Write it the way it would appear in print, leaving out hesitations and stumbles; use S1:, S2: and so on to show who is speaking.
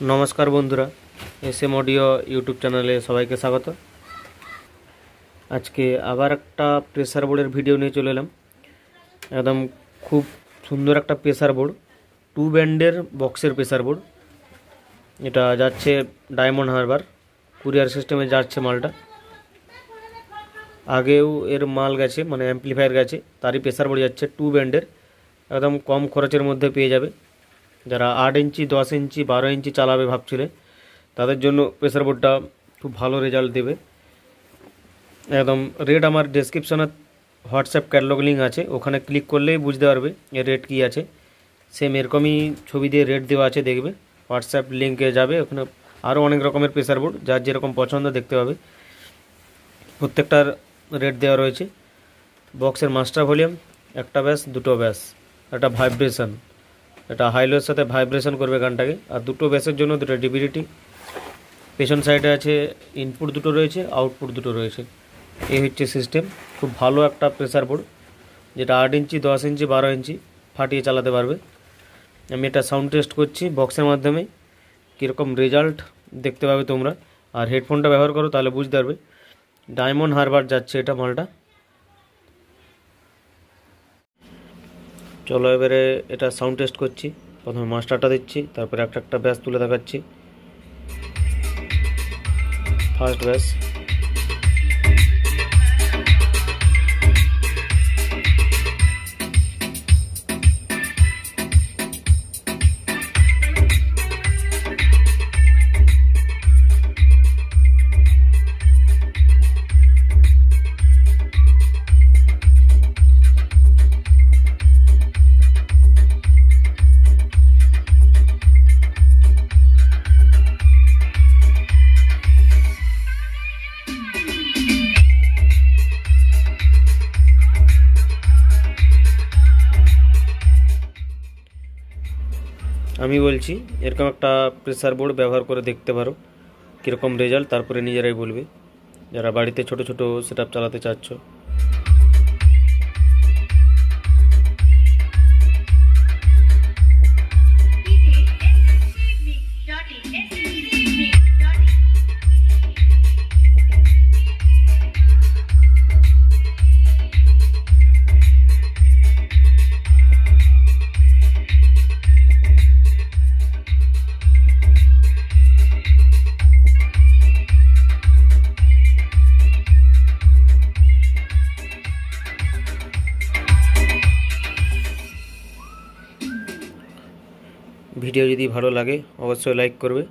S1: नमस्कार बंधुरा S M audio YouTube चैनले सबाइके स्वागत। आज के आबार एक प्रेसार बोर्डर भिडियो निये चले एलाम। एकदम खूब सुंदर एक प्रेसार बोर्ड, 2 बैंडर बक्सर प्रेसार बोर्ड। एटा जाच्छे डायमंड हारबार कुरियर सिस्टेमे जाच्छे मालटा। आगेও एर माल गेছে माने एम्प्लीफायर गेছে, तारই प्रेसार बोर्ड जाच्छे 2 बैंडर एकदम कम खरचेर मध्य पेये जाबे। যারা 8 ইঞ্চি 10 ইঞ্চি 12 ইঞ্চি চালাবে ভাবছিলে তাদের জন্য প্রেসার বোর্ডটা খুব ভালো রেজাল্ট দেবে। একদম রেট আমার ডেসক্রিপশনে হোয়াটসঅ্যাপ ক্যাটালগ লিঙ্ক আছে, ওখানে ক্লিক করলেই বুঝতে পারবে এর রেট কী আছে। সেম এরকমই ছবি দিয়ে রেট দেওয়া আছে, দেখবে হোয়াটসঅ্যাপ লিঙ্কে যাবে, ওখানে আরও অনেক রকমের প্রেসার বোর্ড যার যেরকম পছন্দ দেখতে পাবে। প্রত্যেকটার রেট দেওয়া রয়েছে। বক্সের মাস্টার ভলিউম, একটা ব্যাস দুটো ব্যাস, একটা ভাইব্রেশন, এটা হাইলোর সাথে ভাইব্রেশন করবে গানটাকে। আর দুটো ব্যাসের জন্য দুটো ডিভিডিটি। পেছন সাইডে আছে ইনপুট দুটো রয়েছে, আউটপুট দুটো রয়েছে। এই হচ্ছে সিস্টেম। খুব ভালো একটা প্রেসার বোর্ড, যেটা 8 ইঞ্চি 10 ইঞ্চি 12 ইঞ্চি ফাটিয়ে চালাতে পারবে। আমি এটা সাউন্ড টেস্ট করছি বক্সের মাধ্যমে, কীরকম রেজাল্ট দেখতে পাবে তোমরা। আর হেডফোনটা ব্যবহার করো তাহলে বুঝতে পারবে। ডায়মন্ড হারবার যাচ্ছে এটা মালটা। চলো এবারে এটা সাউন্ড টেস্ট করছি। প্রথমে মাস্টারটা দিচ্ছি, তারপরে একটা একটা ব্যাস তুলে দেখাচ্ছি। ফার্স্ট ব্যাস, আমি বলছি এরকম একটা প্রেসার বোর্ড ব্যবহার করে দেখতে পারো কীরকম রেজাল্ট, তারপরে নিজেরাই বলবে যারা বাড়িতে ছোট ছোট সেটআপ চালাতে চাচ্ছ। ভিডিও যদি ভালো লাগে অবশ্যই লাইক করবে।